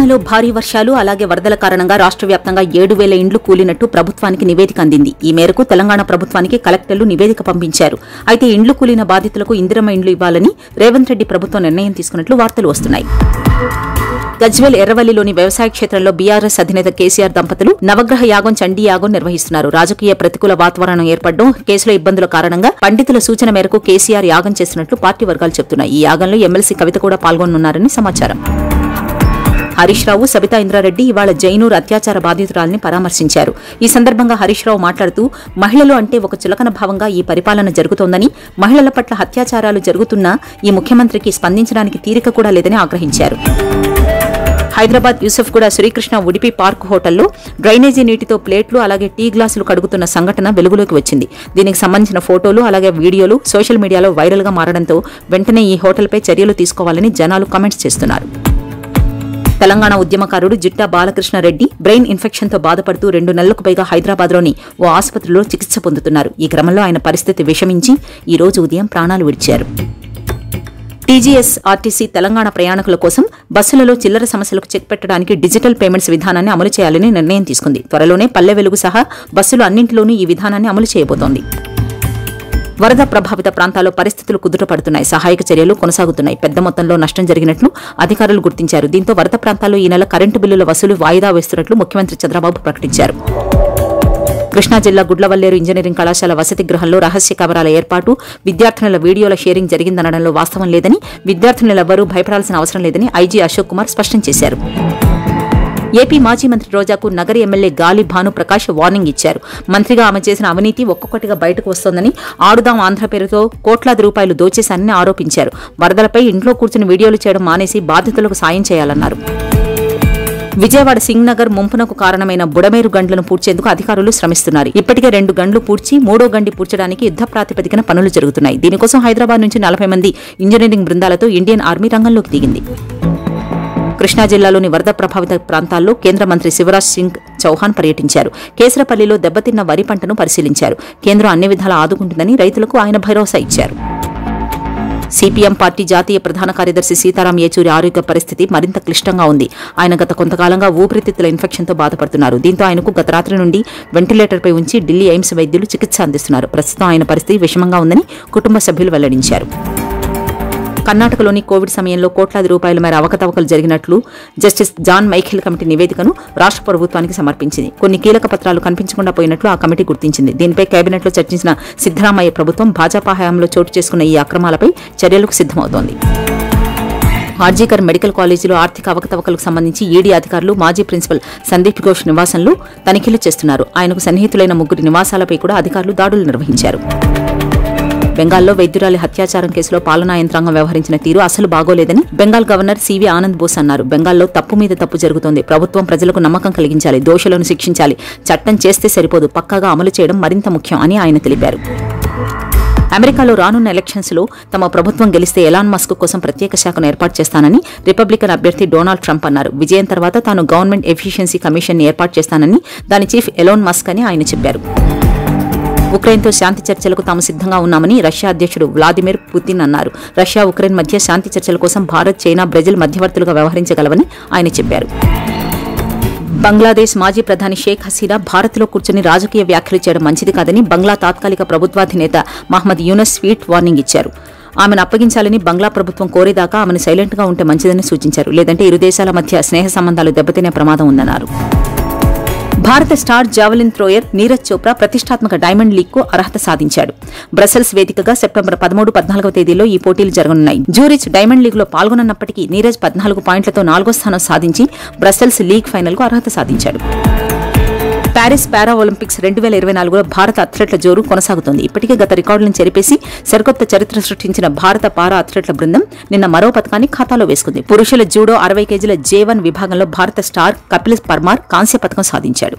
తెలంగాణలో భారీ వర్షాలు అలాగే వరదల కారణంగా రాష్ట్ర వ్యాప్తంగా 7,000 ఇండ్లు కూలినట్టు ప్రభుత్వానికి నివేదిక అందింది. ఈ మేరకు తెలంగాణ ప్రభుత్వానికి కలెక్టర్లు నివేదిక పంపించారు. అయితే ఇండ్లు కూలిన బాధితులకు ఇందిరమ్మ ఇండ్లు ఇవ్వాలని రేవంత్ రెడ్డి ప్రభుత్వం నిర్ణయం తీసుకున్నట్లు వార్తలు వస్తున్నాయి. గజ్వేల్ ఎర్రవల్లిలోని వ్యవసాయ క్షేత్రంలో బీఆర్ఎస్ అధినేత కేసీఆర్ దంపతులు నవగ్రహ యాగం చండీ యాగం నిర్వహిస్తున్నారు. రాజకీయ ప్రతికూల వాతావరణం ఏర్పడడం, కేసుల ఇబ్బందుల కారణంగా పండితుల సూచన మేరకు కేసీఆర్ యాగం చేస్తున్నట్లు పార్టీ వర్గాలు చెబుతున్నాయి. ఈ యాగంలో ఎమ్మెల్సీ కవిత కూడా పాల్గొనున్నారని సమాచారం. హరీష్ రావు, సబితా ఇంద్రారెడ్డి ఇవాళ జైనూర్ అత్యాచార బాధితురాలని పరామర్శించారు. ఈ సందర్భంగా హరీష్ రావు మాట్లాడుతూ మహిళలు అంటే ఒక చులకన భావంగా ఈ పరిపాలన జరుగుతోందని, మహిళల పట్ల అత్యాచారాలు జరుగుతున్నా ఈ ముఖ్యమంత్రికి స్పందించడానికి తీరిక కూడా లేదని ఆగ్రహించారు. హైదరాబాద్ యూసఫ్గూడ శ్రీకృష్ణ ఉడిపి పార్క్ హోటల్లో డ్రైనేజీ నీటితో ప్లేట్లు అలాగే టీ గ్లాసులు కడుగుతున్న సంఘటన వెలుగులోకి వచ్చింది. దీనికి సంబంధించిన ఫోటోలు అలాగే వీడియోలు సోషల్ మీడియాలో వైరల్ గా మారడంతో వెంటనే ఈ హోటల్పై చర్యలు తీసుకోవాలని జనాలు కామెంట్స్ చేస్తున్నారు. తెలంగాణ ఉద్యమకారుడు జిట్టా బాలకృష్ణారెడ్డి బ్రెయిన్ ఇన్ఫెక్షన్తో బాధపడుతూ 2 నెలలకు పైగా హైదరాబాద్లోని ఓ ఆసుపత్రిలో చికిత్స పొందుతున్నారు. ఈ క్రమంలో ఆయన పరిస్థితి విషమించి ఈ రోజు ఉదయం ప్రాణాలు విడిచారు. టీజీఎస్ ఆర్టీసీ తెలంగాణ ప్రయాణికుల కోసం బస్సులలో చిల్లర సమస్యలకు చెక్ పెట్టడానికి డిజిటల్ పేమెంట్స్ విధానాన్ని అమలు చేయాలని నిర్ణయం తీసుకుంది. త్వరలోనే పల్లె వెలుగు సహా బస్సులు అన్నింటిలోనూ ఈ విధానాన్ని అమలు చేయబోతోంది. వరద ప్రభావిత ప్రాంతాల్లో పరిస్థితులు కుదుటపడుతున్నాయి. సహాయక చర్యలు కొనసాగుతున్నాయి. పెద్ద మొత్తంలో నష్టం జరిగినట్లు అధికారులు గుర్తించారు. దీంతో వరద ప్రాంతాల్లో ఈ నెల కరెంటు బిల్లుల వసూలు వాయిదా వేస్తున్నట్లు ముఖ్యమంత్రి చంద్రబాబు ప్రకటించారు. కృష్ణా జిల్లా గుడ్లవల్లేరు ఇంజనీరింగ్ కళాశాల వసతి గృహంలో రహస్య కెమెరాల ఏర్పాటు, విద్యార్థినుల వీడియోల షేరింగ్ జరిగిందనడంలో వాస్తవం లేదని, విద్యార్థినులెవ్వరూ భయపడాల్సిన అవసరం లేదని ఐజీ అశోక్ కుమార్ స్పష్టం చేశారు. ఏపీ మాజీ మంత్రి రోజాకు నగరి ఎమ్మెల్యే గాలి భానుప్రకాష్ వార్నింగ్ ఇచ్చారు. మంత్రిగా ఆమె చేసిన అవినీతి ఒక్కొక్కటిగా బయటకు వస్తోందని, ఆడుదాం ఆంధ్ర పేరుతో కోట్లాది రూపాయలు దోచేశారని ఆరోపించారు. వరదలపై ఇంట్లో కూర్చుని వీడియోలు చేయడం మానేసి బాధితులకు సాయం చేయాలన్నారు. విజయవాడ సింగ్ నగర్ ముంపునకు కారణమైన బుడమేరు గండ్లను పూడ్చేందుకు అధికారులు శ్రమిస్తున్నారు. ఇప్పటికే 2 గండ్లు పూడ్చి 3వ గండి పూడ్చడానికి యుద్ధ ప్రాతిపదికన పనులు జరుగుతున్నాయి. దీనికోసం హైదరాబాద్ నుంచి 40 మంది ఇంజనీరింగ్ బృందాలతో ఇండియన్ ఆర్మీ రంగంలోకి దిగింది. కృష్ణా జిల్లాలోని వరద ప్రభావిత ప్రాంతాల్లో కేంద్ర మంత్రి శివరాజ్ సింగ్ చౌహాన్ పర్యటించారు. కేసరపల్లిలో దెబ్బతిన్న వరి పంటను పరిశీలించారు. కేంద్రం అన్ని విధాలా ఆదుకుంటుందని రైతులకు ఆయన భరోసా ఇచ్చారు. సిపిఎం పార్టీ జాతీయ ప్రధాన కార్యదర్శి సీతారాం యేచూరి ఆరోగ్య పరిస్థితి మరింత క్లిష్టంగా ఉంది. ఆయన గత కొంతకాలంగా ఊపిరితిత్తుల ఇన్ఫెక్షన్తో బాధపడుతున్నారు. దీంతో ఆయనకు గత రాత్రి నుండి వెంటిలేటర్పై ఉంచి ఢిల్లీ ఎయిమ్స్ వైద్యులు చికిత్స అందిస్తున్నారు. ప్రస్తుతం ఆయన పరిస్థితి విషమంగా ఉందని కుటుంబ సభ్యులు వెల్లడించారు. కర్ణాటకలోని కోవిడ్ సమయంలో కోట్లాది రూపాయల మేర అవకతవకలు జరిగినట్లు జస్టిస్ జాన్ మైఖేల్ కమిటీ నివేదికను రాష్ట్ర ప్రభుత్వానికి సమర్పించింది. కొన్ని కీలక పత్రాలు కనిపించకుండా పోయినట్లు ఆ కమిటీ గుర్తించింది. దీనిపై కేబినెట్లో చర్చించిన సిద్దరామయ్య ప్రభుత్వం భాజపా హయాంలో చోటు చేసుకున్న ఈ అక్రమాలపై చర్యలకు సిద్దమవుతోంది. ఆర్జీకర్ మెడికల్ కాలేజీలో ఆర్థిక అవకతవకలకు సంబంధించి ఈడీ అధికారులు మాజీ ప్రిన్సిపల్ సందీప్ ఘోష్ నివాసంలో తనిఖీలు చేస్తున్నారు. ఆయనకు సన్నిహితులైన 3 నివాసాలపై కూడా అధికారులు దాడులు నిర్వహించారు. బెంగాల్లో వైద్యురాలి హత్యాచారం కేసులో పాలనా యంత్రాంగం వ్యవహరించిన తీరు అసలు బాగోలేదని బెంగాల్ గవర్నర్ సివి ఆనంద్ బోస్ అన్నారు. బెంగాల్లో తప్పు మీద తప్పు జరుగుతోంది. ప్రభుత్వం ప్రజలకు నమ్మకం కలిగించాలి, దోషులను శిక్షించాలి, చట్టం చేస్తే సరిపోదు, పక్కాగా అమలు చేయడం మరింత ముఖ్యం అని ఆయన తెలిపారు. అమెరికాలో రానున్న ఎలక్షన్స్ లో తమ ప్రభుత్వం గెలిస్తే ఎలాన్ మస్క్ కోసం ప్రత్యేక శాఖను ఏర్పాటు చేస్తానని రిపబ్లికన్ అభ్యర్థి డొనాల్డ్ ట్రంప్ అన్నారు. విజయం తర్వాత తాను గవర్నమెంట్ ఎఫిషియన్సీ కమిషన్ ని ఏర్పాటు చేస్తానని దాని చీఫ్ ఎలోన్ మస్క్ అని ఆయన చెప్పారు. ఉక్రెయిన్తో శాంతి చర్చలకు తాము సిద్ధంగా ఉన్నామని రష్యా అధ్యక్షుడు వ్లాదిమిర్ పుతిన్ అన్నారు. రష్యా ఉక్రెయిన్ మధ్య శాంతి చర్చల కోసం భారత్, చైనా, బ్రెజిల్ మధ్యవర్తులుగా వ్యవహరించగలవని ఆయన చెప్పారు. బంగ్లాదేశ్ మాజీ ప్రధాని షేక్ హసీనా భారత్లో కూర్చుని రాజకీయ వ్యాఖ్యలు చేయడం మంచిది కాదని బంగ్లా తాత్కాలిక ప్రభుత్వాధినేత మహ్మద్ యూనస్ స్వీట్ వార్నింగ్ ఇచ్చారు. ఆమెను అప్పగించాలని బంగ్లా ప్రభుత్వం కోరేదాకా ఆమెను సైలెంట్గా ఉంటే మంచిదని సూచించారు. లేదంటే ఇరు దేశాల మధ్య స్నేహ సంబంధాలు దెబ్బతినే ప్రమాదం ఉందన్నారు. భారత star javelin thrower Neeraj Chopra ప్రతిష్టాత్మక డైమండ్ లీగ్ కు అర్హత సాధించాడు. బ్రసెల్స్ వేదికగా సెప్టెంబర్ 13, 14వ తేదీల్లో ఈ పోటీలు జరగనున్నాయి. జూరిచ్ డైమండ్ లీగ్ లో పాల్గొనన్నప్పటికీ నీరజ్ 14 పాయింట్లతో 4వ స్థానం సాధించి బ్రసెల్స్ లీగ్ ఫైనల్ కు అర్హత సాధించాడు. ప్యారిస్ పారా ఒలింపిక్స్ 2024లో భారత అథ్లెట్ల జోరు కొనసాగుతోంది. ఇప్పటికే గత రికార్డులను చెరిపేసి సరికొత్త చరిత్ర సృష్టించిన భారత పారా అథ్లెట్ల బృందం నిన్న మరో పథకాన్ని ఖాతాలో వేసుకుంది. పురుషుల జూడో 60 కేజీల J1 విభాగంలో భారత స్టార్ కపిల్ పర్మార్ కాంస్య పథకం సాధించాడు.